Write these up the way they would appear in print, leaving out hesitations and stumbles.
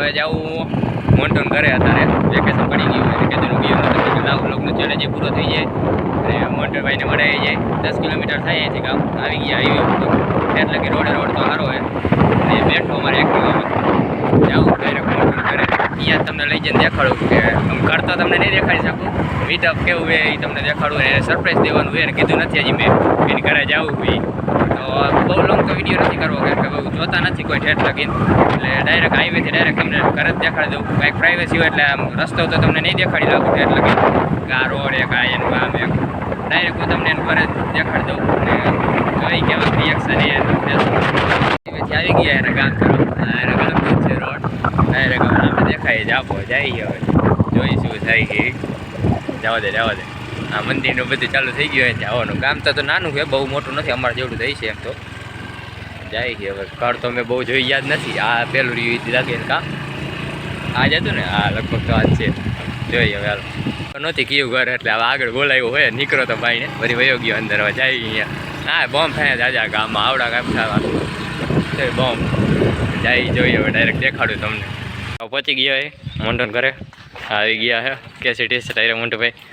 હવે જાઉં મોન્ટોન ઘરે અત્યારે વેકેશન પડી ગયું એટલે કીધું ગયું નતું કે લાવ લોકનો ચેલેન્જ પૂરો થઈ જાય અને મોન્ટોનભાઈને મળાઈ જાય 10 કિલોમીટર થાય અહીંથી ગામ આવી ગયા હાઈવે એટલે કે રોડ તો સારો હોય અને બેઠો અમારે એક્ટિવામાં જાઉં ડાયરેક્ટ મોન્ટોન ઘરે અહીંયા તમને લઈ જઈને દેખાડું કે ઘર તો તમને નહીં દેખાડી શકું મીટઅપ કેવું હોય એ તમને દેખાડું અને સરપ્રાઈઝ દેવાનું હોય અને કીધું નથી હજી મેં એની ઘરે જવું હોય તો બહુ લોંગ તો વિડીયો નથી કરવો કારણ કે બહુ જોતા નથી કોઈ ઠેઠ લગીને એટલે ડાયરેક્ટ હાઈવેથી ડાયરેક્ટ તમને ઘરે જ દેખાડી દઉં કાંઈક પ્રાઇવેસી હોય એટલે આમ રસ્તો તો તમને નહીં દેખાડી લાગુ ઠેઠ લગીને કે આ રોડ એક આ એનું આમ એક ડાયરેક્ટ હું તમને એને ઘરે જ દેખાડી દઉં અને કઈ કેવા રિએક્શન એ હાઈવેથી આવી ગયા એને કામ કરો એને કામ છે રોડ ડાયરેક્ટ આમ દેખાય જ આપો જઈએ હવે જોઈશું થઈ ગઈ જવા દે આ મંદિરનું બધું ચાલુ થઈ ગયું હોય આવવાનું કામ તો નાનું છે બહુ મોટું નથી અમારે જેવડું થઈ છે એમ તો જાય છે હવે ઘર તો મેં બહુ જોઈ યાદ નથી આ પેલું રહ્યું લાગે ને કામ આ જ હતું ને આ લગભગ તો આજ છે જોઈએ હવે હાલ નહોતી કયું ઘર એટલે હવે આગળ બોલાવ્યું હોય નીકળો તો ભાઈને ફરી વયો ગયો અંદર હવે જાય અહીંયા હા બોમ્બ થાય જાજા ગામમાં આવડા કામ થવા બોમ્બ જાય જોઈએ હવે ડાયરેક્ટ દેખાડું તમને પહોંચી ગયો એ મોન્ટોન ઘરે આવી ગયા હે કે સિટી ટાયરે મોન્ટુભાઈ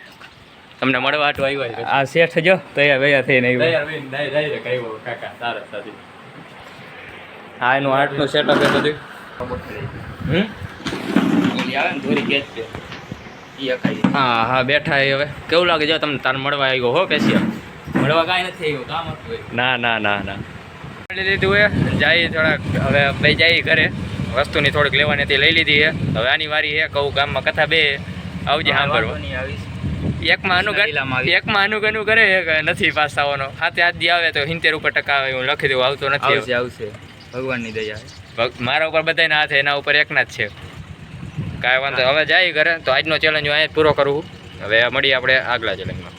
તમને મળવા આટલું આવ્યો આ શેઠ જો તૈયાર વૈયા થઈને આવ્યો કાકા સારા સાથી હા એનું આર્ટનું સેટઅપ એ બધું આવે ને દોરી ગેસ છે હા બેઠા હવે કેવું લાગે જો તમને તાર મળવા આવ્યો હો પેશિયલ મળવા કાંઈ નથી આવ્યો કામ હતું ના લઈ લીધું હે જાય થોડાક હવે ભાઈ જાય ઘરે વસ્તુની થોડીક લેવાની હતી લઈ લીધી છે હવે આની વારી છે કહું ગામમાં કથા બે આવજે સાંભળવા એકમાં અનુગનું કરે નથી પાસ થવાનો હાથે હાથ દી આવે તો 70% આવે હું લખી દઉં આવતો નથી આવશે ભગવાનની દયા મારા ઉપર બધાને હાથ એના ઉપર એકના જ છે કાંઈ વાંધો હવે જાય ઘરે તો આજનો ચેલેન્જ હું અહીંયા પૂરો કરું હવે મળીએ આપણે આગલા ચેલેન્જમાં